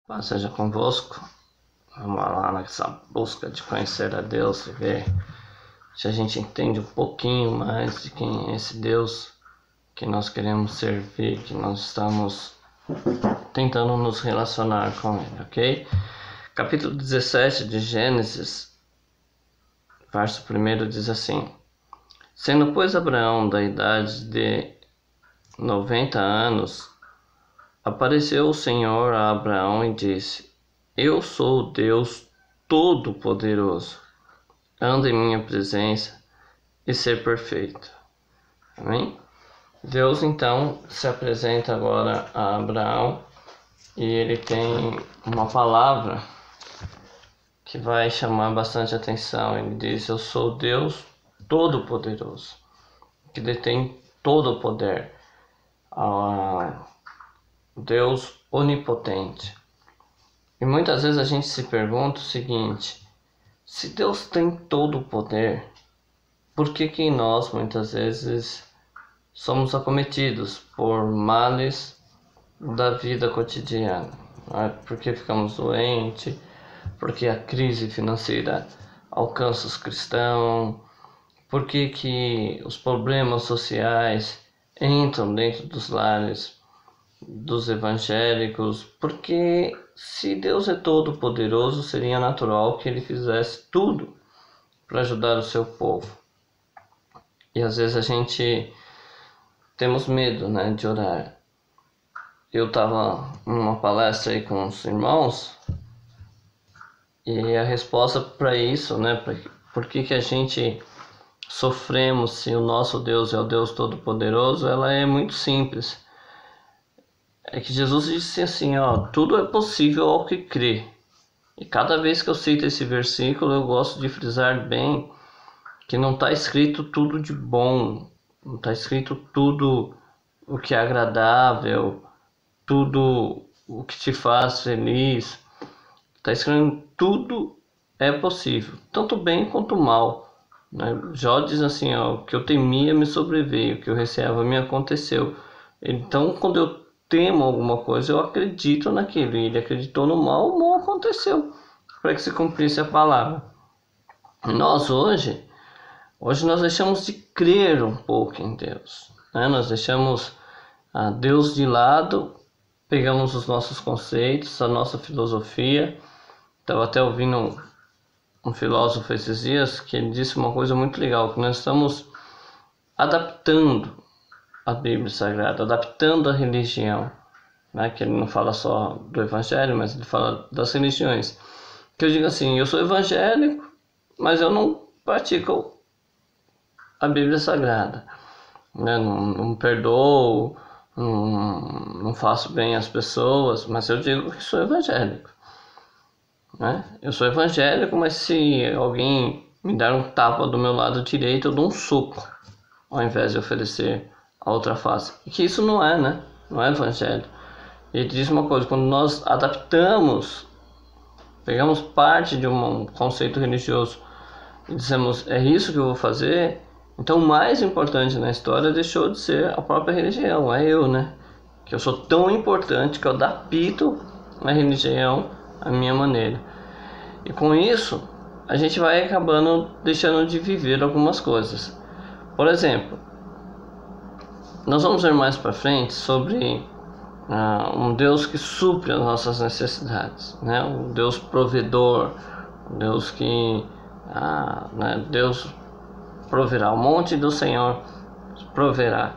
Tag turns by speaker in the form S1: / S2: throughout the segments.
S1: Paz seja convosco. Vamos lá nessa busca de conhecer a Deus e ver se a gente entende um pouquinho mais de quem é esse Deus que nós queremos servir, que nós estamos tentando nos relacionar com Ele, ok? Capítulo 17 de Gênesis, verso 1 diz assim: Sendo, pois, Abraão da idade de 90 anos, apareceu o Senhor a Abraão e disse: Eu sou o Deus Todo-Poderoso. Anda em minha presença e ser perfeito. Amém? Deus então se apresenta agora a Abraão e ele tem uma palavra que vai chamar bastante atenção. Ele diz: Eu sou o Deus Todo-Poderoso, que detém todo o poder. Deus onipotente. E muitas vezes a gente se pergunta o seguinte: se Deus tem todo o poder, por que nós muitas vezes somos acometidos por males da vida cotidiana? Porque ficamos doentes, porque a crise financeira alcança os cristãos, porque os problemas sociais entram dentro dos lares dos evangélicos, porque se Deus é todo poderoso, seria natural que ele fizesse tudo para ajudar o seu povo. E às vezes a gente temos medo, de orar. Eu estava numa palestra aí com os irmãos e a resposta para isso, por que a gente sofremos se o nosso Deus é o Deus Todo-Poderoso, ela é muito simples. É que Jesus disse assim, tudo é possível ao que crê. E cada vez que eu cito esse versículo, eu gosto de frisar bem que não está escrito tudo de bom, não está escrito tudo o que é agradável, tudo o que te faz feliz. Está escrito tudo é possível, tanto bem quanto mal. Jó diz assim, o que eu temia me sobreveio, o que eu receava me aconteceu. Então, quando eu temo alguma coisa, eu acredito naquilo. E ele acreditou no mal, o mal aconteceu para que se cumprisse a palavra. Nós hoje nós deixamos de crer um pouco em Deus, Nós deixamos a Deus de lado, pegamos os nossos conceitos, a nossa filosofia. Estava até ouvindo um filósofo esses dias que ele disse uma coisa muito legal, que nós estamos adaptando a Bíblia Sagrada, adaptando a religião, que ele não fala só do Evangelho, mas ele fala das religiões. Que eu digo assim, eu sou evangélico, mas eu não pratico a Bíblia Sagrada, não perdoo, não faço bem às pessoas, mas eu digo que sou evangélico. Eu sou evangélico, mas se alguém me dar um tapa do meu lado direito, eu dou um soco, ao invés de oferecer a outra face. E que isso não é, Não é evangelho. Ele diz uma coisa: quando nós adaptamos, pegamos parte de um conceito religioso e dizemos, é isso que eu vou fazer, então o mais importante na história deixou de ser a própria religião, é eu, Que eu sou tão importante que eu adapto a religião à minha maneira. E com isso, a gente vai acabando deixando de viver algumas coisas. Por exemplo, nós vamos ver mais para frente sobre um Deus que supre as nossas necessidades, um Deus provedor, um Deus que Deus proverá, o monte do Senhor proverá.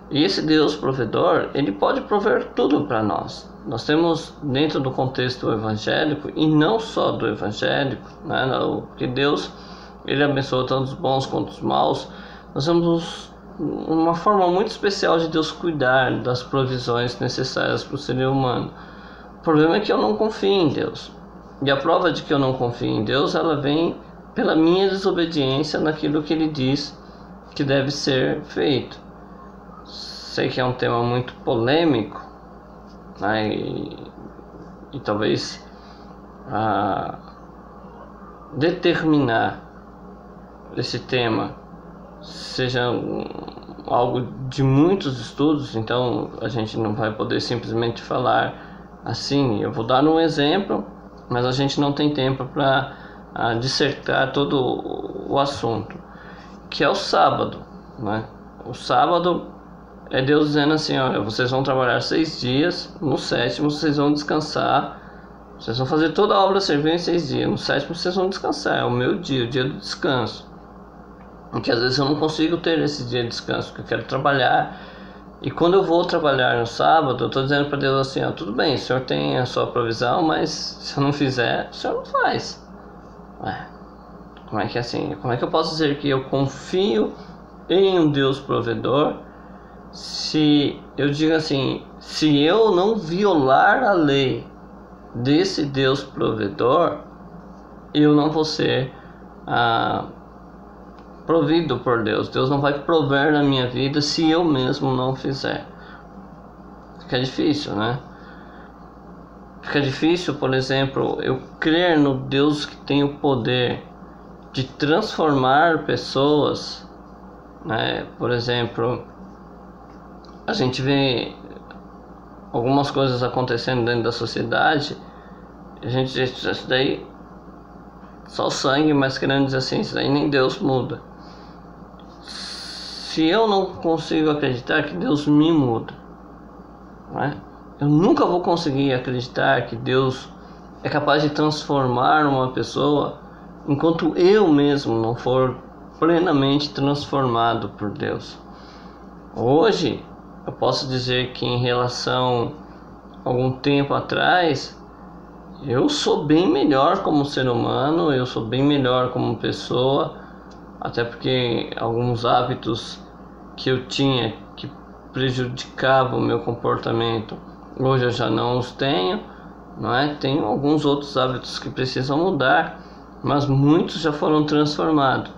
S1: E esse Deus provedor, ele pode prover tudo para nós. Nós temos dentro do contexto evangélico, e não só do evangélico, porque Deus, ele abençoa tanto os bons quanto os maus. Nós temos uma forma muito especial de Deus cuidar das provisões necessárias para o ser humano. O problema é que eu não confio em Deus. E a prova de que eu não confio em Deus, ela vem pela minha desobediência naquilo que ele diz que deve ser feito. Sei que é um tema muito polêmico, e talvez determinar esse tema seja algo de muitos estudos, então a gente não vai poder simplesmente falar assim, eu vou dar um exemplo, mas a gente não tem tempo para dissertar todo o assunto, que é o sábado, né? O sábado é Deus dizendo assim, olha, vocês vão trabalhar 6 dias, no 7º vocês vão descansar, vocês vão fazer toda a obra servil em 6 dias, no 7º vocês vão descansar, é o meu dia, o dia do descanso. Porque às vezes eu não consigo ter esse dia de descanso, porque eu quero trabalhar. E quando eu vou trabalhar no sábado, eu estou dizendo para Deus assim, ó, tudo bem, o Senhor tem a sua provisão, mas se eu não fizer, o Senhor não faz. Ué, como é que é assim? Como é que eu posso dizer que eu confio em um Deus provedor, se eu digo assim, se eu não violar a lei desse Deus provedor, eu não vou ser provido por Deus. Deus não vai prover na minha vida se eu mesmo não fizer. Fica difícil, né? Fica difícil, por exemplo, eu crer no Deus que tem o poder de transformar pessoas, né? Por exemplo, a gente vê algumas coisas acontecendo dentro da sociedade, a gente diz, isso daí só sangue, mas querendo dizer assim, isso daí nem Deus muda. Se eu não consigo acreditar que Deus me muda, né? Eu nunca vou conseguir acreditar que Deus é capaz de transformar uma pessoa enquanto eu mesmo não for plenamente transformado por Deus. Hoje, eu posso dizer que em relação a algum tempo atrás, eu sou bem melhor como ser humano, eu sou bem melhor como pessoa, até porque alguns hábitos que eu tinha que prejudicavam o meu comportamento, hoje eu já não os tenho, não é? Tenho alguns outros hábitos que precisam mudar, mas muitos já foram transformados.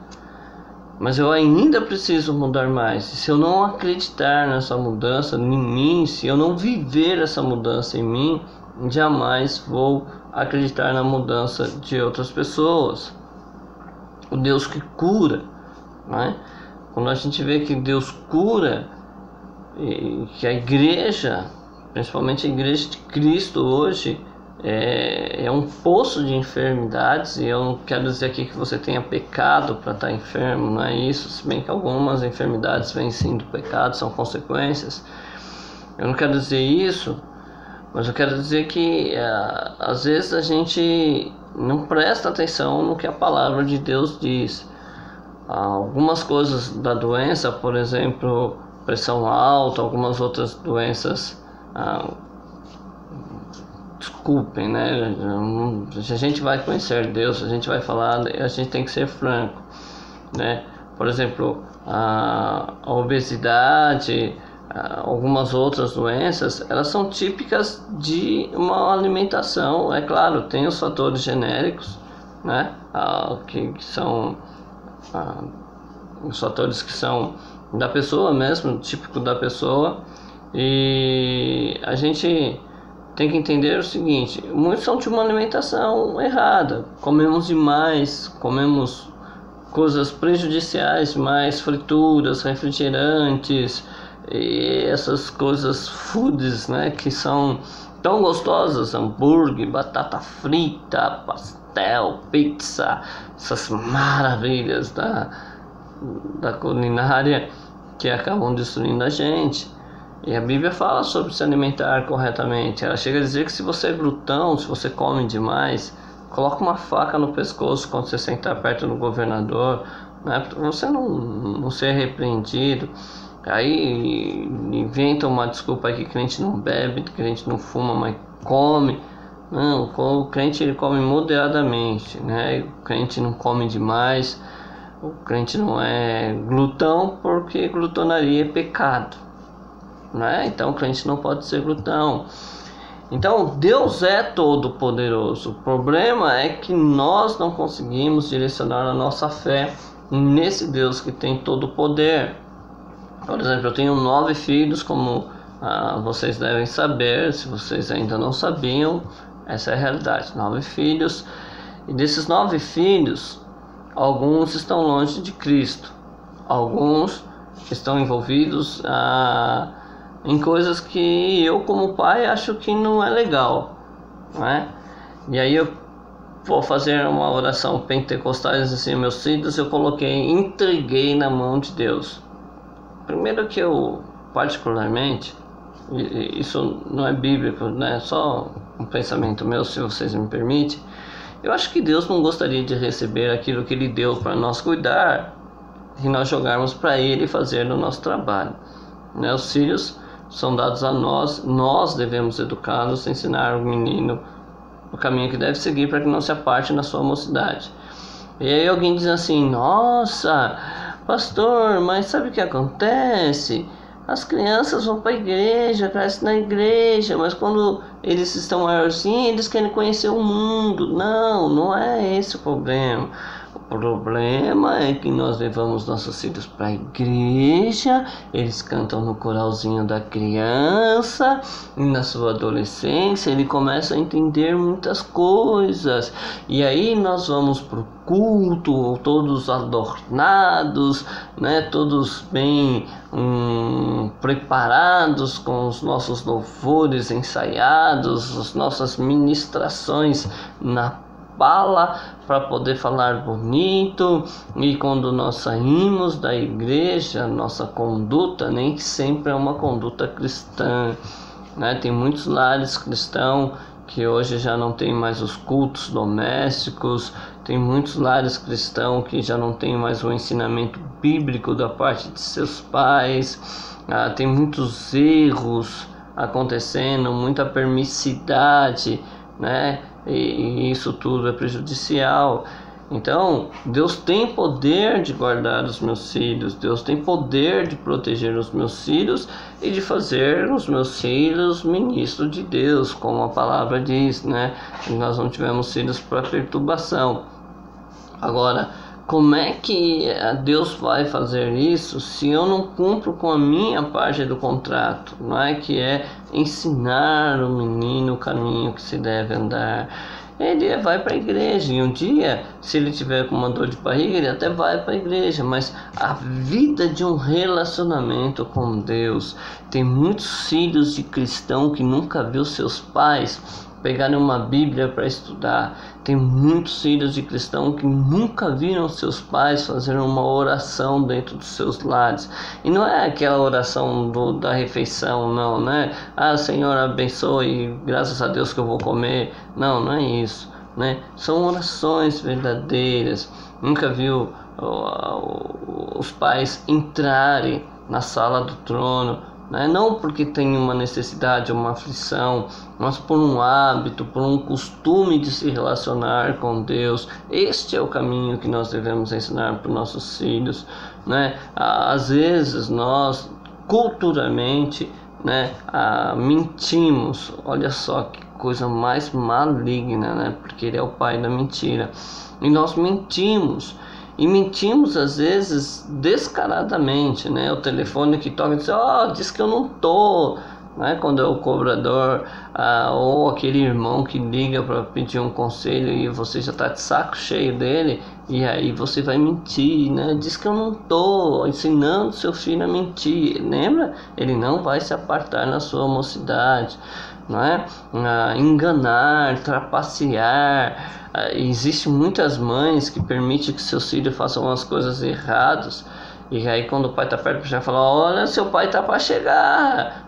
S1: Mas eu ainda preciso mudar mais. E se eu não acreditar nessa mudança em mim, se eu não viver essa mudança em mim, jamais vou acreditar na mudança de outras pessoas. O Deus que cura, né? Quando a gente vê que Deus cura, e que a igreja, principalmente a igreja de Cristo hoje, é um poço de enfermidades, e eu não quero dizer aqui que você tenha pecado para estar enfermo, não é isso, se bem que algumas enfermidades vêm sim do pecado, são consequências. Eu não quero dizer isso, mas eu quero dizer que às vezes a gente não presta atenção no que a palavra de Deus diz. Algumas coisas da doença, por exemplo, pressão alta, algumas outras doenças, desculpem, né? Se a gente vai conhecer Deus, a gente vai falar, a gente tem que ser franco, né? Por exemplo, a obesidade, algumas outras doenças, elas são típicas de uma alimentação. É claro, tem os fatores genéricos, né? Que são os fatores que são da pessoa mesmo, típico da pessoa, e a gente tem que entender o seguinte: muitos são de uma alimentação errada, comemos demais, comemos coisas prejudiciais, mais frituras, refrigerantes e essas coisas foods, né, que são tão gostosas, hambúrguer, batata frita, pastel, pizza, essas maravilhas da culinária que acabam destruindo a gente. E a Bíblia fala sobre se alimentar corretamente. Ela chega a dizer que se você é glutão, se você come demais, coloca uma faca no pescoço quando você sentar perto do governador, né, para você não ser repreendido. Aí inventa uma desculpa aí que crente não bebe, que crente não fuma, mas come. Não, o crente ele come moderadamente, né? O crente não come demais. O crente não é glutão, porque glutonaria é pecado, né? Então o crente não pode ser glutão. Então Deus é todo poderoso. O problema é que nós não conseguimos direcionar a nossa fé nesse Deus que tem todo o poder. Por exemplo, eu tenho 9 filhos, como vocês devem saber. Se vocês ainda não sabiam, essa é a realidade. 9 filhos. E desses 9 filhos, alguns estão longe de Cristo. Alguns estão envolvidos em coisas que eu, como pai, acho que não é legal, né? E aí eu vou fazer uma oração pentecostal, assim, meus filhos eu entreguei na mão de Deus. Primeiro que eu, particularmente, isso não é bíblico, né? Só um pensamento meu, se vocês me permitem. Eu acho que Deus não gostaria de receber aquilo que Ele deu para nós cuidar e nós jogarmos para Ele fazer no nosso trabalho, né? Os filhos são dados a nós, nós devemos educá-los, ensinar o menino o caminho que deve seguir para que não se aparte na sua mocidade. E aí alguém diz assim: nossa, pastor, mas sabe o que acontece? As crianças vão para a igreja, crescem na igreja, mas quando eles estão maiorzinhos, eles querem conhecer o mundo. Não, não é esse o problema. O problema é que nós levamos nossos filhos para a igreja, eles cantam no coralzinho da criança, e na sua adolescência ele começa a entender muitas coisas. E aí nós vamos para o culto, todos adornados, né, todos bem preparados, com os nossos louvores ensaiados, as nossas ministrações na fala para poder falar bonito. E quando nós saímos da igreja, nossa conduta nem sempre é uma conduta cristã, né? Tem muitos lares cristãos que hoje já não tem mais os cultos domésticos, tem muitos lares cristãos que já não tem mais o ensinamento bíblico da parte de seus pais, tem muitos erros acontecendo, muita permissidade, né? E isso tudo é prejudicial. Então, Deus tem poder de guardar os meus filhos, Deus tem poder de proteger os meus filhos e de fazer os meus filhos ministros de Deus, como a palavra diz, né? Nós não tivemos filhos para perturbação. Agora, como é que Deus vai fazer isso se eu não cumpro com a minha parte do contrato? Não é que é ensinar o menino o caminho que se deve andar. Ele vai para a igreja e um dia, se ele tiver com uma dor de barriga, ele até vai para a igreja, mas a vida de um relacionamento com Deus, tem muitos filhos de cristão que nunca viu seus pais pegarem uma Bíblia para estudar. Tem muitos filhos de cristão que nunca viram seus pais fazer uma oração dentro dos seus lares. E não é aquela oração da refeição, não, né? Ah, Senhor, abençoe, graças a Deus que eu vou comer. Não, não é isso, né? São orações verdadeiras. Nunca viu os pais entrarem na sala do trono, né? Não porque tem uma necessidade, uma aflição, mas por um hábito, por um costume de se relacionar com Deus. Este é o caminho que nós devemos ensinar para os nossos filhos, né? Às vezes nós culturalmente, né, mentimos. Olha só que coisa mais maligna, né? Porque ele é o pai da mentira. E nós mentimos. E mentimos às vezes descaradamente, né? O telefone que toca e diz: diz que eu não tô, né? Quando é o cobrador, ou aquele irmão que liga para pedir um conselho e você já tá de saco cheio dele, e aí você vai mentir, né? Diz que eu não tô, ensinando seu filho a mentir. Lembra? Ele não vai se apartar na sua mocidade, não é? Enganar, trapacear. Existem muitas mães que permitem que seus filhos façam as coisas erradas, e aí quando o pai está perto já fala: olha, seu pai está para chegar.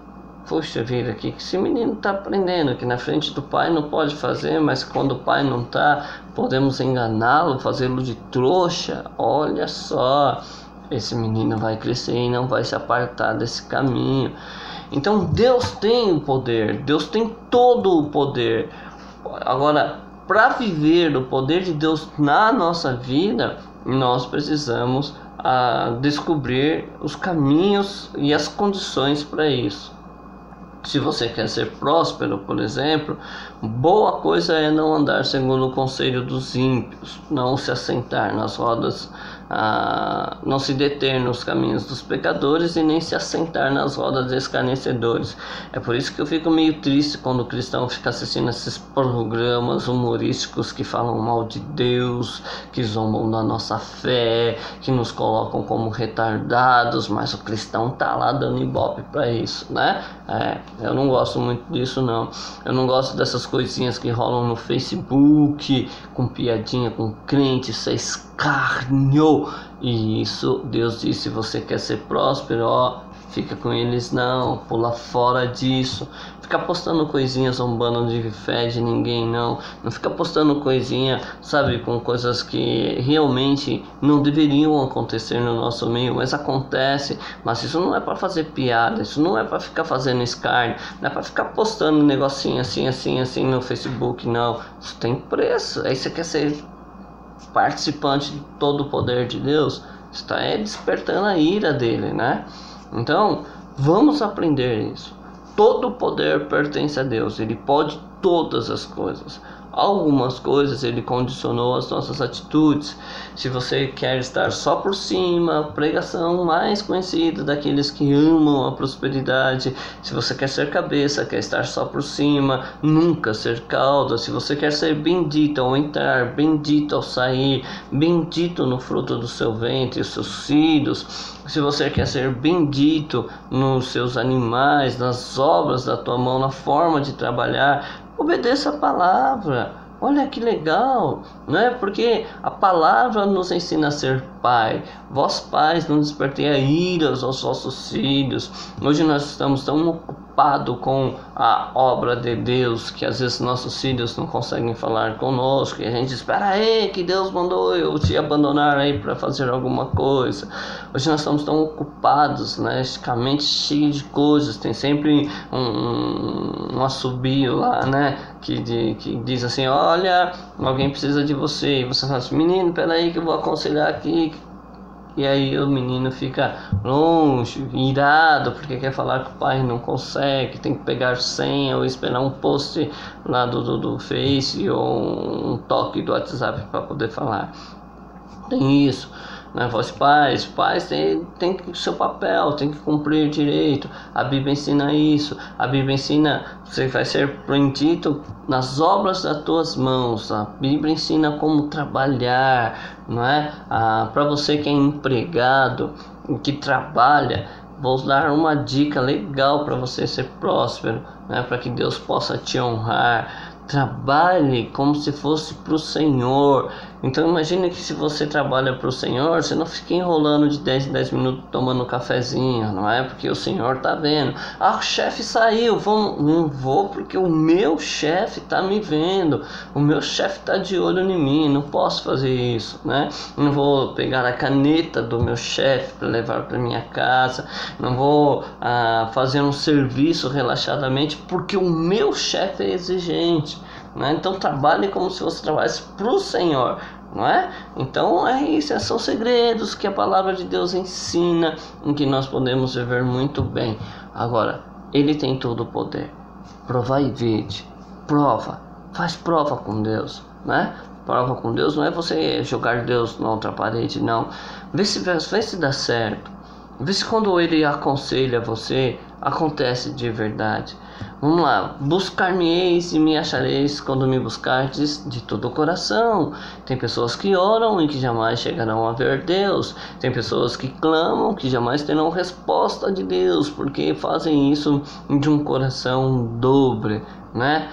S1: Puxa vida, que esse menino está aprendendo que na frente do pai não pode fazer, mas quando o pai não está, podemos enganá-lo, fazê-lo de trouxa. Olha só, esse menino vai crescer e não vai se apartar desse caminho. Então Deus tem o poder, Deus tem todo o poder. Agora, para viver o poder de Deus na nossa vida, nós precisamos descobrir os caminhos e as condições para isso. Se você quer ser próspero, por exemplo, boa coisa é não andar segundo o conselho dos ímpios, não se assentar nas rodas não se deter nos caminhos dos pecadores e nem se assentar nas rodas dos escarnecedores. É por isso que eu fico meio triste quando o cristão fica assistindo esses programas humorísticos que falam mal de Deus, que zombam da nossa fé, que nos colocam como retardados, mas o cristão tá lá dando ibope pra isso, né? Eu não gosto muito disso, não. Eu não gosto dessas coisinhas que rolam no Facebook, com piadinha com crente, isso é escárnio. E isso, Deus disse, se você quer ser próspero, fica com eles não, pula fora disso. Fica postando coisinhas zombando de fé de ninguém, não fica postando coisinha, sabe, com coisas que realmente não deveriam acontecer no nosso meio, mas acontece. Mas isso não é para fazer piada, isso não é para ficar fazendo escárnio, não é para ficar postando um negocinho assim no Facebook, não. Isso tem preço. Aí você quer ser participante de todo o poder de Deus, está despertando a ira dele, né? Então, vamos aprender isso. Todo o poder pertence a Deus, Ele pode todas as coisas. Algumas coisas Ele condicionou às nossas atitudes. Se você quer estar só por cima, a pregação mais conhecida daqueles que amam a prosperidade. Se você quer ser cabeça, quer estar só por cima, nunca ser cauda. Se você quer ser bendito ao entrar, bendito ao sair, bendito no fruto do seu ventre, os seus filhos. Se você quer ser bendito nos seus animais, nas obras da tua mão, na forma de trabalhar, obedeça a palavra. Olha que legal, né? Porque a palavra nos ensina a ser pai. Vós pais, não despertei a ira aos vossos filhos. Hoje nós estamos tão ocupados com a obra de Deus que às vezes nossos filhos não conseguem falar conosco e a gente espera aí que Deus mandou eu te abandonar aí para fazer alguma coisa. Hoje nós estamos tão ocupados, né? A mente cheia de coisas. Tem sempre um assobio lá, né? Que diz assim, olha, alguém precisa de você. E você fala assim, menino, peraí que eu vou aconselhar aqui. E aí o menino fica longe, irado, porque quer falar com o pai, não consegue, tem que pegar senha ou esperar um post lá do Face ou um toque do WhatsApp para poder falar. Tem isso, né? Vós pais tem que seu papel, tem que cumprir direito. A Bíblia ensina isso. A Bíblia ensina, você vai ser bendito nas obras das tuas mãos. A Bíblia ensina como trabalhar, não é? Para você que é empregado, que trabalha, vou dar uma dica legal para você ser próspero, né? Para que Deus possa te honrar. Trabalhe como se fosse para o Senhor. Então imagine que se você trabalha para o Senhor, você não fica enrolando de 10 em 10 minutos tomando um cafezinho, não é? Porque o Senhor está vendo. O chefe saiu, não vou porque o meu chefe está me vendo. O meu chefe está de olho em mim, não posso fazer isso, né? Não vou pegar a caneta do meu chefe para levar para minha casa. Não vou fazer um serviço relaxadamente porque o meu chefe é exigente. Né? Então trabalhe como se você trabalhasse para o Senhor, não é? Então esses são segredos que a palavra de Deus ensina, em que nós podemos viver muito bem. Agora, Ele tem todo o poder. Prova e vede, faz prova com Deus, né? Prova com Deus não é você jogar Deus na outra parede, não. Vê se dá certo. Vê se quando Ele aconselha você, acontece de verdade. Vamos lá, buscar-me-eis e me achareis quando me buscardes de todo o coração. Tem pessoas que oram e que jamais chegarão a ver Deus. Tem pessoas que clamam que jamais terão resposta de Deus, porque fazem isso de um coração dobre, né?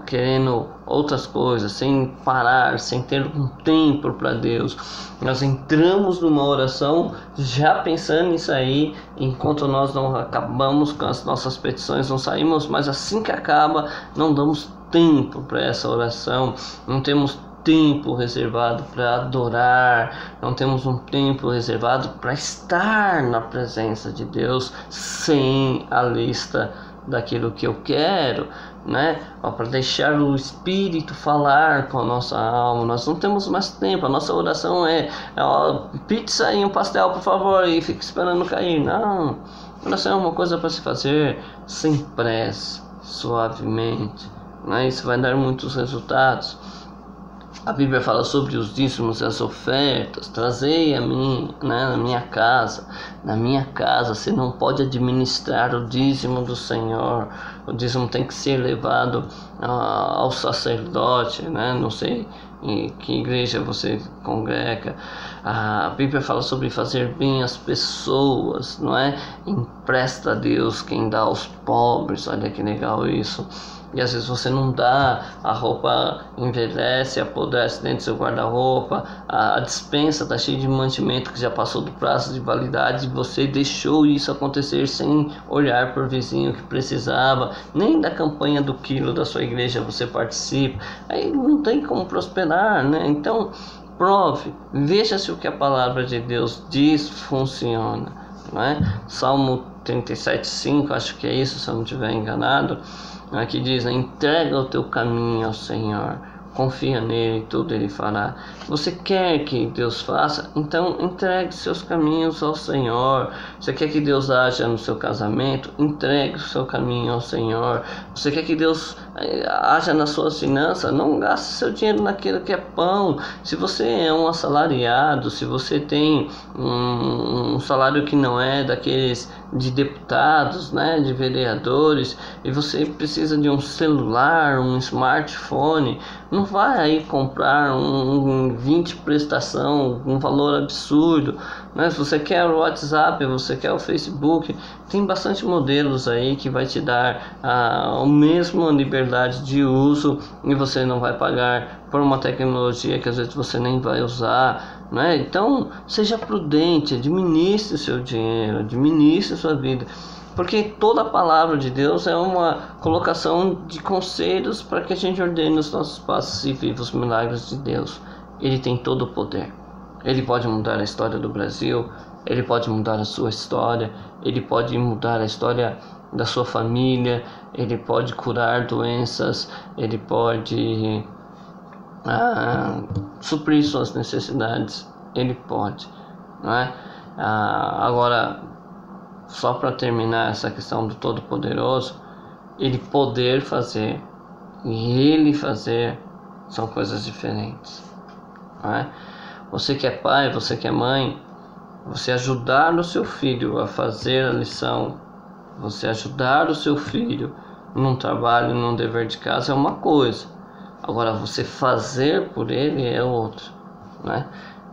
S1: Querendo outras coisas, sem parar, sem ter um tempo para Deus. Nós entramos numa oração já pensando nisso aí, enquanto nós não acabamos com as nossas petições, não saímos, mas assim que acaba, não damos tempo para essa oração, não temos tempo reservado para adorar, não temos um tempo reservado para estar na presença de Deus, sem a lista daquilo que eu quero, né? Para deixar o Espírito falar com a nossa alma. Nós não temos mais tempo. A nossa oração é pizza e um pastel, por favor, e fica esperando cair. Não, oração é uma coisa para se fazer sem pressa, suavemente, né? Isso vai dar muitos resultados. A Bíblia fala sobre os dízimos e as ofertas. Trazei a mim, né, na minha casa. Na minha casa você não pode administrar o dízimo do Senhor. O dízimo tem que ser levado ao sacerdote, né? Não sei em que igreja você congrega. A Bíblia fala sobre fazer bem às pessoas, não é? Empresta a Deus quem dá aos pobres. Olha que legal isso. E às vezes você não dá, a roupa envelhece, apodrece dentro do seu guarda-roupa, a despensa está cheia de mantimento que já passou do prazo de validade, e você deixou isso acontecer sem olhar para o vizinho que precisava, nem da campanha do quilo da sua igreja você participa, aí não tem como prosperar, né? Então, prove, veja se o que a palavra de Deus diz funciona, não é? Salmo 37:5, acho que é isso, se eu não estiver enganado. Aqui diz, né? Entrega o teu caminho ao Senhor, confia nele e tudo ele fará. Você quer que Deus faça? Então entregue seus caminhos ao Senhor. Você quer que Deus haja no seu casamento? Entregue o seu caminho ao Senhor. Você quer que Deus haja nas suas finanças? Não gaste seu dinheiro naquilo que é pão. Se você é um assalariado, se você tem um salário que não é daqueles de deputados, né, de vereadores, e você precisa de um celular, um smartphone, não vai aí comprar um 20 prestação, um valor absurdo, né? Se você quer o WhatsApp, você quer o Facebook, tem bastante modelos aí que vai te dar a mesma liberdade de uso, e você não vai pagar por uma tecnologia que às vezes você nem vai usar, né? Então seja prudente, administre o seu dinheiro, administre a sua vida, porque toda a palavra de Deus é uma colocação de conselhos para que a gente ordene os nossos passos e viva os milagres de Deus. Ele tem todo o poder. Ele pode mudar a história do Brasil, ele pode mudar a sua história, ele pode mudar a história da sua família, ele pode curar doenças, ele pode suprir suas necessidades, ele pode, não é? Agora, só para terminar essa questão do Todo-Poderoso, ele poder fazer e ele fazer são coisas diferentes, não é? Você que é pai, você que é mãe, você ajudar o seu filho a fazer a lição, você ajudar o seu filho num trabalho, num dever de casa é uma coisa. Agora, você fazer por ele é outra, né?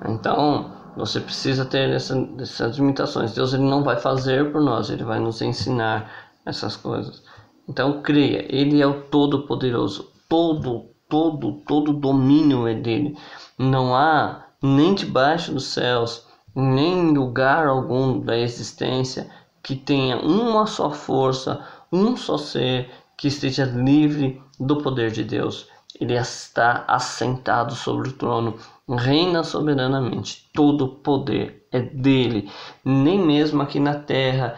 S1: Então, você precisa ter essas limitações. Deus ele não vai fazer por nós, ele vai nos ensinar essas coisas. Então, creia, ele é o Todo-Poderoso. Todo domínio é dele. Não há nem debaixo dos céus, nem em lugar algum da existência que tenha uma só força, um só ser que esteja livre do poder de Deus. Ele está assentado sobre o trono, reina soberanamente, todo o poder é dele. Nem mesmo aqui na terra,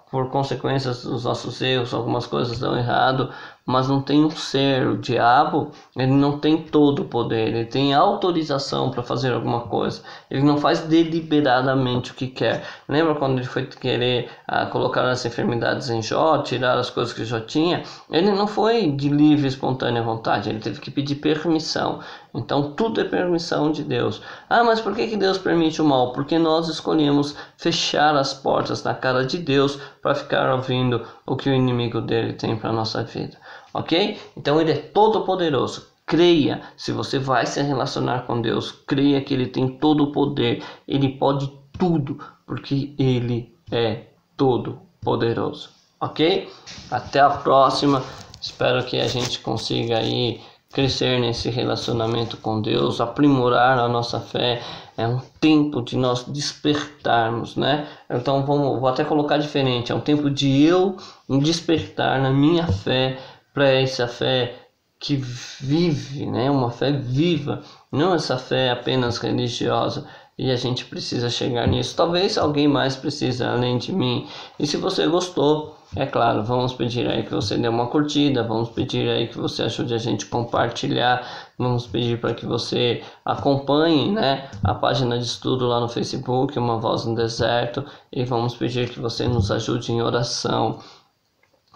S1: por consequências dos nossos erros, algumas coisas dão errado, mas não tem um ser, o diabo, ele não tem todo o poder, ele tem autorização para fazer alguma coisa, ele não faz deliberadamente o que quer. Lembra quando ele foi querer colocar as enfermidades em Jó, tirar as coisas que Jó tinha? Ele não foi de livre e espontânea vontade, ele teve que pedir permissão. Então tudo é permissão de Deus. Mas por que Deus permite o mal? Porque nós escolhemos fechar as portas na cara de Deus para ficar ouvindo o que o inimigo dele tem para a nossa vida. Ok? Então ele é todo poderoso. Creia, se você vai se relacionar com Deus, creia que ele tem todo o poder. Ele pode tudo, porque ele é todo poderoso. Ok? Até a próxima. Espero que a gente consiga aí crescer nesse relacionamento com Deus, aprimorar a nossa fé. É um tempo de nós despertarmos, né? Então vou até colocar diferente. É um tempo de eu despertar na minha fé, para essa fé que vive, né? Uma fé viva, não essa fé apenas religiosa. E a gente precisa chegar nisso. Talvez alguém mais precise além de mim. E se você gostou, é claro, vamos pedir aí que você dê uma curtida, vamos pedir aí que você ajude a gente a compartilhar, vamos pedir para que você acompanhe, né, a página de estudo lá no Facebook, Uma Voz no Deserto, e vamos pedir que você nos ajude em oração.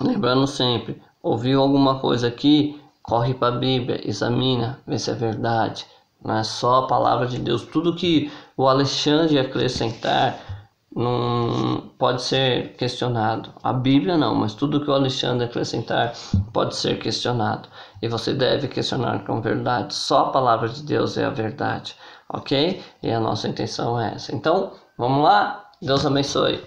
S1: Lembrando sempre, ouviu alguma coisa aqui? Corre para a Bíblia, examina, vê se é verdade. Não é só a palavra de Deus. Tudo que o Alexandre acrescentar não pode ser questionado. A Bíblia não, mas tudo que o Alexandre acrescentar pode ser questionado. E você deve questionar com verdade. Só a palavra de Deus é a verdade, ok? E a nossa intenção é essa. Então, vamos lá? Deus abençoe.